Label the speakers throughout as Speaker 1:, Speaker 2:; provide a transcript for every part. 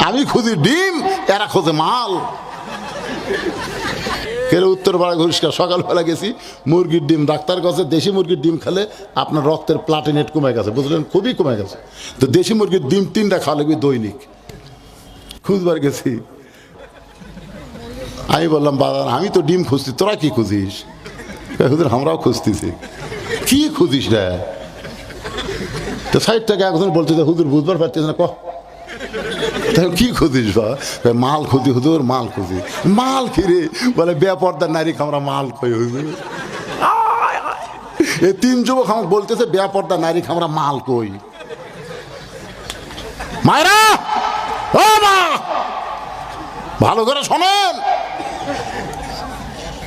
Speaker 1: আমি খুঁজি ডিম, এরা খোঁজে মাল। কেন উত্তর পাড়া ঘুরিষ্কার সকালবেলা গেছি, মুরগির ডিম ডাক্তার কাছে, দেশি মুরগির ডিম খেলে আপনার রক্তের প্লাটিনেট কমে গেছে, বুঝলেন, খুবই কমে গেছে। তো দেশি মুরগির ডিম 3টা খাওয়া লাগবে দৈনিক। খুঁজবার গেছি, আমি বললাম বাবা আমি তো ডিম খুঁজছি, তোরা কি খুঁজিস? হুজুর আমরাও খুঁজতেছি। কি খুঁজিস রে? তো 60 টাকা একজন বলছে যে হুজুর বুঝবার পারছিস না, কহ কি খুঁজিস? বা মাল খুঁজি হুজুর, মাল খুঁজি। মাল কিরে? বলে বেপর্দার নারী খামরা মাল কই হুজুর। এই 3 যুবক আমাকে বলতেছে বেপর্দার নারী খামরা মাল কই। মায়েরা, ও মা, ভালো করে শোনেন,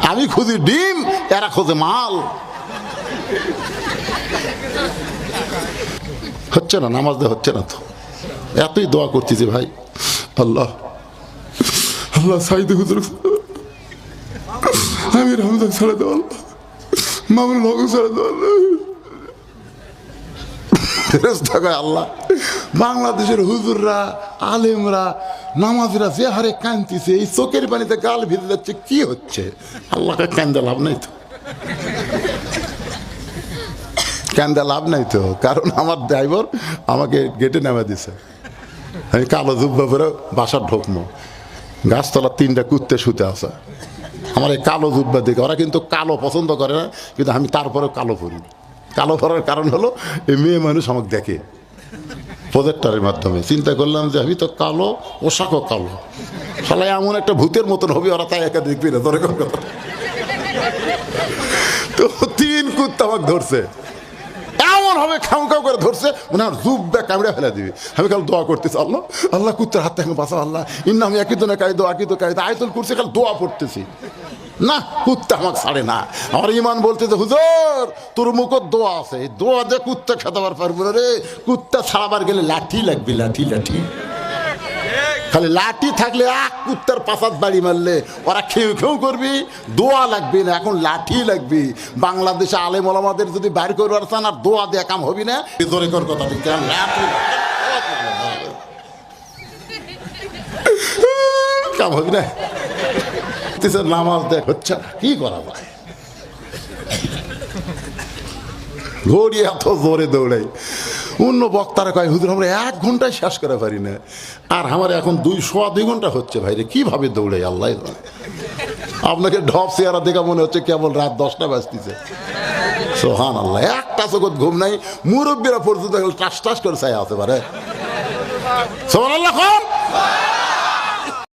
Speaker 1: আমি খুঁজি ডিম, এরা খোঁজে মাল। হচ্ছে না, নামাজ দেওয়া হচ্ছে না তো। এতই দোয়া করতেছি ভাই, আল্লাহ আল্লাহ সাইদে হুজুর, আমি রমজান ছেড়ে দেওয়া, মামুন হক ছেড়ে দেওয়া। আল্লাহ বাংলাদেশের হুজুররা, আলেমরা, নামাজরা যে হারে কাঁদতেছে, এই চোখের পানিতে গাল ভিজে যাচ্ছে, কি হচ্ছে? আল্লাহকে কান্দে লাভ নাই তো, কান্দে লাভ নাই তো। কারণ আমার ড্রাইভার আমাকে গেটে নামা দিছে, আমি কালো জুব্বা পরে বাসার ঢোকমো, গাছতলা 3টা কুত্তে শুতে আছে। আমার এই কালো জুব্বা দেখে, ওরা কিন্তু কালো পছন্দ করে না, কিন্তু আমি তারপরেও কালো পরি। কালো পরার কারণ হলো এই মেয়ে মানুষ আমাকে দেখে প্রজেক্টরের মাধ্যমে। চিন্তা করলাম যে আমি তো কালো, পোশাকও কালো, শালা এমন একটা ভূতের মতন হবে, ওরা তাই একা দেখবি না। ধরে কথা তো 3 কুত্তা আমাকে ধরছে, এমন হবে খামখাম করে ধরছে, মনে হয় জুব্বা কামড়ে ফেলে দিবি। আমি কাল দোয়া করতেছি, আল্লাহ আল্লাহ কুত্তার হাত থেকে বাঁচাও, আল্লাহ ইন্না আমি একই দিনে কায়দো আকিদ কায়দা আয়তুল কুরসি কাল দোয়া পড়তেছি, না কুত্তা আমাকে ছাড়ে না। আমার ইমান বলতেছে হুজুর তোর মুখর দোয়া আছে, দোয়া দিয়ে কুত্তা খেতাবার পারবো না রে। কুত্তা ছাড়াবার গেলে লাঠি লাগবে, লাঠি লাঠি, খালি লাঠি থাকলে এক কুত্তার পাশাত বাড়ি মারলে ওরা খেউ খেউ করবি, দোয়া লাগবে না, এখন লাঠি লাগবে। বাংলাদেশে আলেম ওলামাদের যদি বাইর করবার চান, আর দোয়া দিয়ে কাম হবি না। জোরে কর কথা, কাম হবি না। নামাজ দেখ হচ্ছে না, কি করা যায়? ঘড়ি এত জোরে দৌড়াই, অন্য বক্তারা কয় হুজুর আমরা 1 ঘন্টায় শেষ করে পারি না, আর আমার এখন 2 ঘন্টা হচ্ছে। ভাইরে কিভাবে দৌড়াই আল্লাহ জানে। আপনাকে ঢপ চেহারা দেখা মনে হচ্ছে কেবল রাত 10টা বাজতেছে। সোহান আল্লাহ, একটা চোখত ঘুম নাই, মুরব্বীরা পর্যন্ত টাস টাস করে চাই আছে পারে। সোহান আল্লাহ।